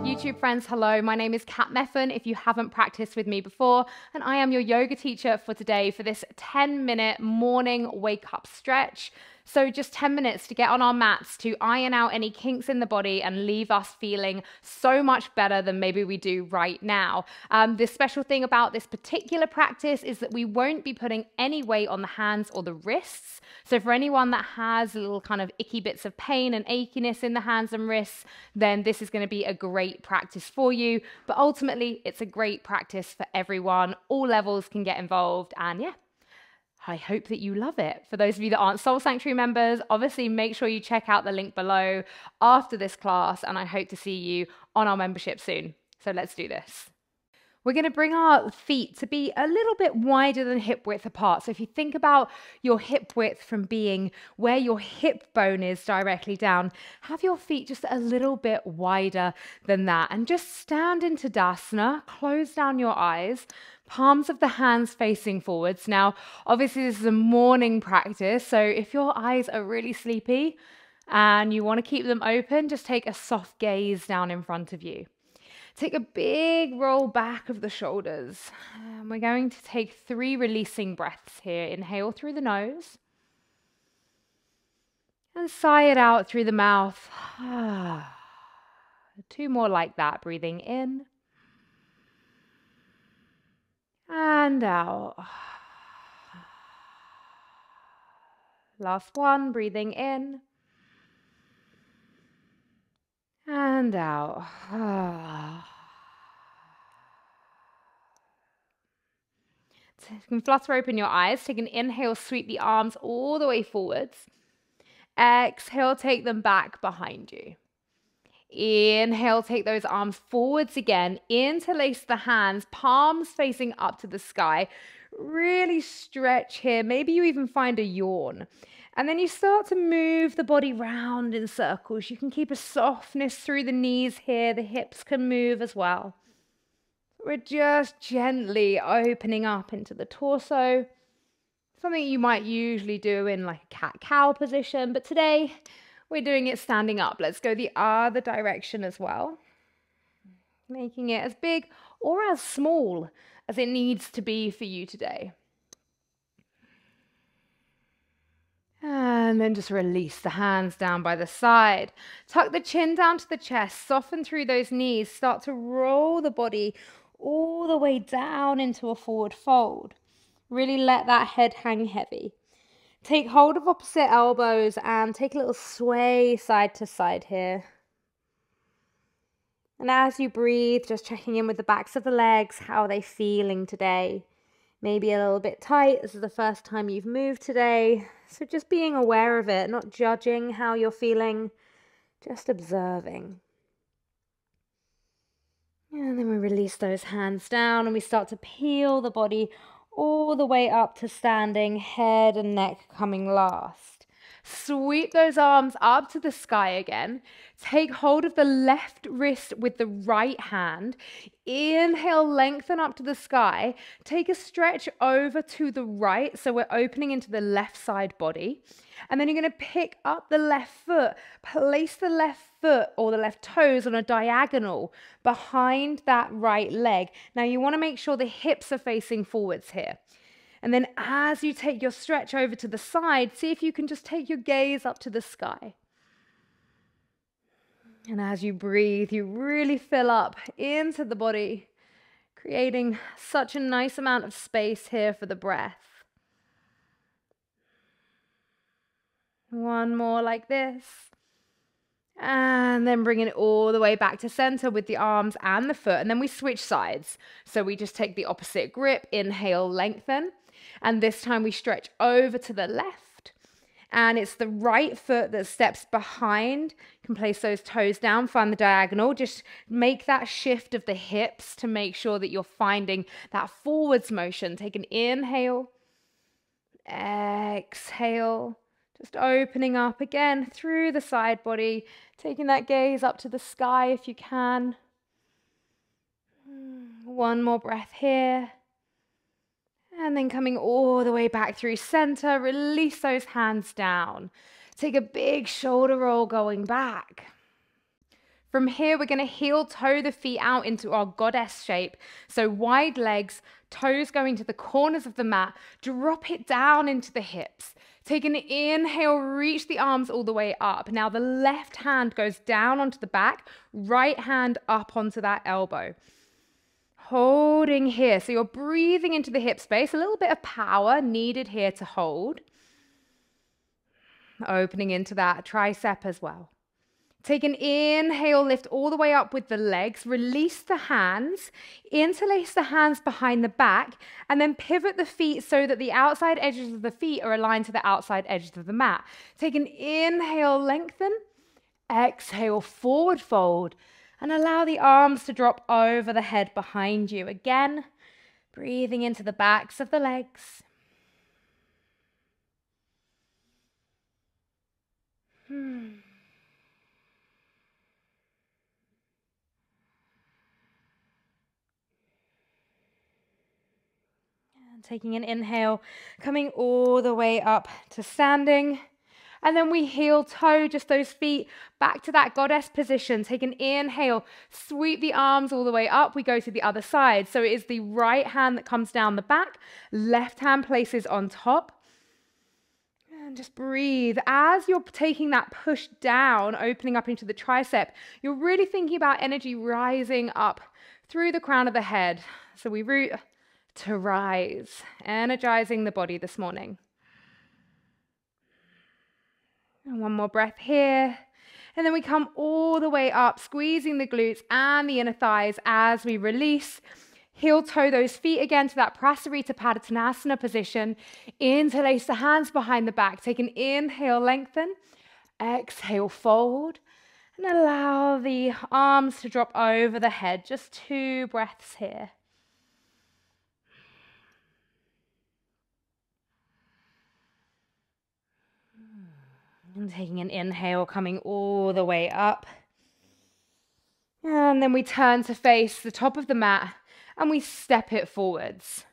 YouTube friends, hello. My name is Kat Meffan if you haven't practiced with me before, and I am your yoga teacher for today for this 10-minute morning wake up stretch. So just 10 minutes to get on our mats to iron out any kinks in the body and leave us feeling so much better than maybe we do right now. The special thing about this particular practice is that we won't be putting any weight on the hands or the wrists. So for anyone that has little kind of icky bits of pain and achiness in the hands and wrists, then this is going to be a great practice for you. But ultimately, it's a great practice for everyone. All levels can get involved, and yeah, I hope that you love it. For those of you that aren't Soul Sanctuary members, obviously make sure you check out the link below after this class, and I hope to see you on our membership soon. So let's do this. We're going to bring our feet to be a little bit wider than hip width apart. So if you think about your hip width from being where your hip bone is directly down, have your feet just a little bit wider than that. And just stand into Tadasana, close down your eyes, palms of the hands facing forwards. Now, obviously this is a morning practice, so if your eyes are really sleepy and you want to keep them open, just take a soft gaze down in front of you. Take a big roll back of the shoulders. And we're going to take 3 releasing breaths here. Inhale through the nose. And sigh it out through the mouth. 2 more like that. Breathing in. And out. Last one. Breathing in. And out. You can flutter open your eyes. Take an inhale, sweep the arms all the way forwards. Exhale, take them back behind you. Inhale, take those arms forwards again. Interlace the hands, palms facing up to the sky. Really stretch here. Maybe you even find a yawn. And then you start to move the body round in circles. You can keep a softness through the knees here. The hips can move as well. We're just gently opening up into the torso. Something you might usually do in like a cat-cow position, but today we're doing it standing up. Let's go the other direction as well. Making it as big or as small as it needs to be for you today. And then just release the hands down by the side. Tuck the chin down to the chest, soften through those knees, start to roll the body all the way down into a forward fold. Really let that head hang heavy. Take hold of opposite elbows and take a little sway side to side here. And as you breathe, just checking in with the backs of the legs. How are they feeling today? Maybe a little bit tight. This is the first time you've moved today. So just being aware of it, not judging how you're feeling, just observing. And then we release those hands down and we start to peel the body all the way up to standing, head and neck coming last. Sweep those arms up to the sky again. Take hold of the left wrist with the right hand. Inhale, lengthen up to the sky. Take a stretch over to the right, so we're opening into the left side body. And then you're going to pick up the left foot. Place the left foot or the left toes on a diagonal behind that right leg. Now you want to make sure the hips are facing forwards here. And then as you take your stretch over to the side, see if you can just take your gaze up to the sky. And as you breathe, you really fill up into the body, creating such a nice amount of space here for the breath. One more like this. And then bring it all the way back to center with the arms and the foot. And then we switch sides. So we just take the opposite grip, inhale, lengthen. And this time we stretch over to the left. And it's the right foot that steps behind. You can place those toes down, find the diagonal. Just make that shift of the hips to make sure that you're finding that forwards motion. Take an inhale, exhale. Just opening up again through the side body, taking that gaze up to the sky if you can. One more breath here. And then coming all the way back through center, release those hands down. Take a big shoulder roll going back. From here, we're going to heel toe the feet out into our goddess shape. So wide legs, toes going to the corners of the mat. Drop it down into the hips. Take an inhale, reach the arms all the way up. Now the left hand goes down onto the back, right hand up onto that elbow. Holding here. So you're breathing into the hip space. A little bit of power needed here to hold. Opening into that tricep as well. Take an inhale, lift all the way up with the legs, release the hands, interlace the hands behind the back, and then pivot the feet so that the outside edges of the feet are aligned to the outside edges of the mat. Take an inhale, lengthen, exhale, forward fold, and allow the arms to drop over the head behind you. Again, breathing into the backs of the legs. Taking an inhale, coming all the way up to standing. And then we heel toe just those feet back to that goddess position. Take an inhale, sweep the arms all the way up. We go to the other side. So it is the right hand that comes down the back, left hand places on top. And just breathe. As you're taking that push down, opening up into the tricep, you're really thinking about energy rising up through the crown of the head. So we root to rise, energizing the body this morning. And one more breath here. And then we come all the way up, squeezing the glutes and the inner thighs as we release. Heel toe those feet again to that Prasarita Padottanasana position. Interlace the hands behind the back. Take an inhale, lengthen. Exhale, fold. And allow the arms to drop over the head. Just 2 breaths here. And taking an inhale, coming all the way up. And then we turn to face the top of the mat and we step it forwards.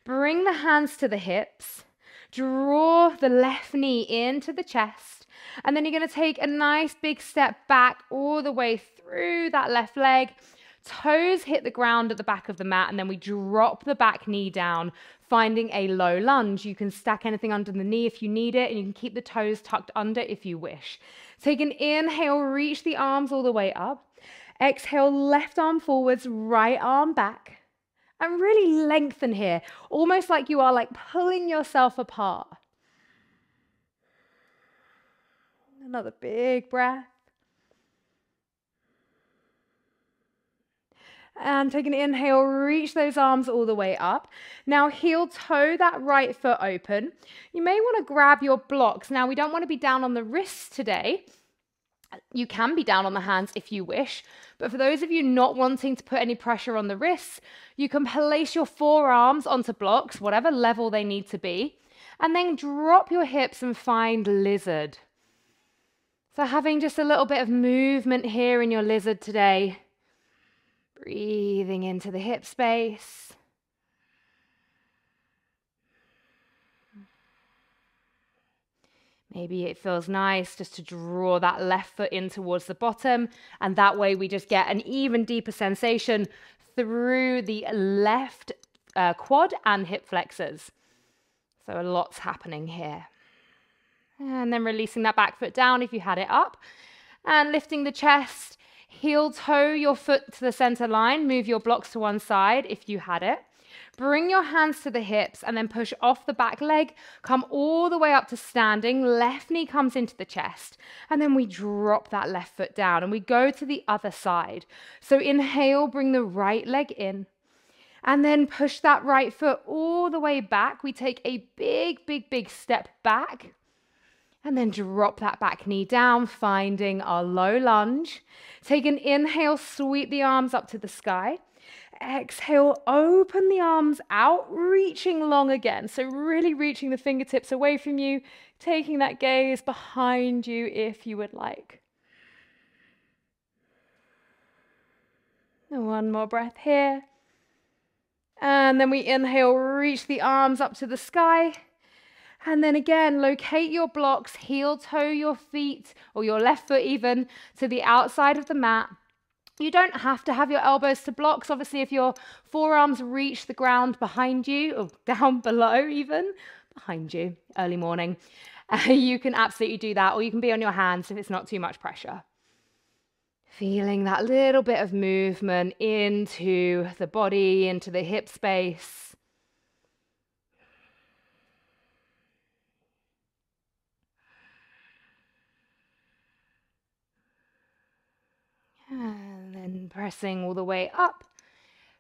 Bring the hands to the hips. Draw the left knee into the chest. And then you're going to take a nice big step back all the way through that left leg. Toes hit the ground at the back of the mat, and then we drop the back knee down, finding a low lunge. You can stack anything under the knee if you need it, and you can keep the toes tucked under if you wish. Take an inhale, reach the arms all the way up. Exhale, left arm forwards, right arm back. And really lengthen here, almost like you are like pulling yourself apart. Another big breath. And take an inhale, reach those arms all the way up. Now heel toe that right foot open. You may want to grab your blocks. Now we don't want to be down on the wrists today. You can be down on the hands if you wish. But for those of you not wanting to put any pressure on the wrists, you can place your forearms onto blocks, whatever level they need to be. And then drop your hips and find lizard. So having just a little bit of movement here in your lizard today. Breathing into the hip space. Maybe it feels nice just to draw that left foot in towards the bottom, and that way we just get an even deeper sensation through the left quad and hip flexors. So a lot's happening here. And then releasing that back foot down if you had it up, and lifting the chest. Heel toe your foot to the center line. Move your blocks to one side if you had it. Bring your hands to the hips and then push off the back leg. Come all the way up to standing. Left knee comes into the chest. And then we drop that left foot down and we go to the other side. So inhale, bring the right leg in. And then push that right foot all the way back. We take a big, big, big step back. And then drop that back knee down, finding our low lunge. Take an inhale, sweep the arms up to the sky. Exhale, open the arms out, reaching long again. So really reaching the fingertips away from you, taking that gaze behind you if you would like. And one more breath here. And then we inhale, reach the arms up to the sky. And then again, locate your blocks, heel toe your feet or your left foot even to the outside of the mat. You don't have to have your elbows to blocks. Obviously, if your forearms reach the ground behind you, or down below even, behind you, early morning, you can absolutely do that, or you can be on your hands if it's not too much pressure. Feeling that little bit of movement into the body, into the hip space. And then pressing all the way up.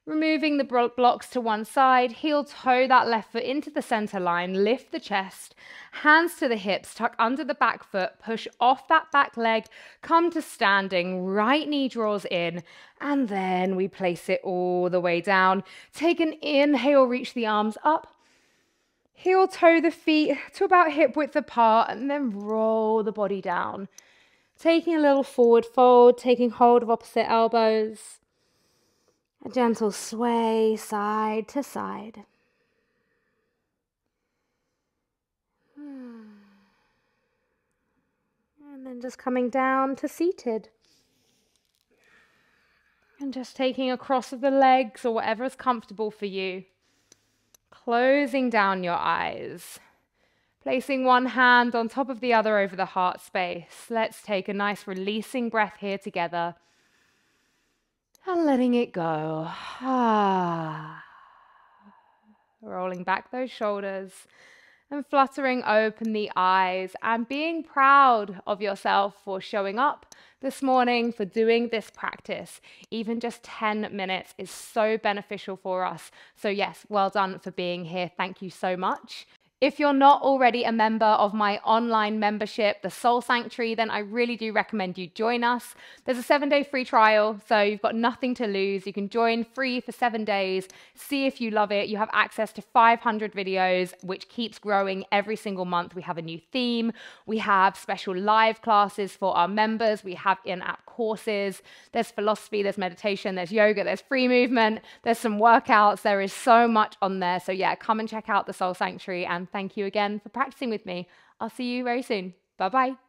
Removing the blocks to one side, heel toe that left foot into the center line, lift the chest, hands to the hips, tuck under the back foot, push off that back leg, come to standing, right knee draws in, and then we place it all the way down. Take an inhale, reach the arms up, heel toe the feet to about hip width apart, and then roll the body down. Taking a little forward fold, taking hold of opposite elbows. A gentle sway side to side. And then just coming down to seated. And just taking a cross of the legs or whatever is comfortable for you. Closing down your eyes. Placing one hand on top of the other over the heart space. Let's take a nice releasing breath here together. And letting it go. Rolling back those shoulders and fluttering open the eyes and being proud of yourself for showing up this morning, for doing this practice. Even just 10 minutes is so beneficial for us. So yes, well done for being here. Thank you so much. If you're not already a member of my online membership, the Soul Sanctuary, then I really do recommend you join us. There's a 7-day free trial, so you've got nothing to lose. You can join free for 7 days, see if you love it. You have access to 500 videos, which keeps growing every single month. We have a new theme. We have special live classes for our members. We have in-app courses. There's philosophy, there's meditation, there's yoga, there's free movement, there's some workouts. There is so much on there. So yeah, come and check out the Soul Sanctuary, and thank you again for practicing with me. I'll see you very soon. Bye-bye.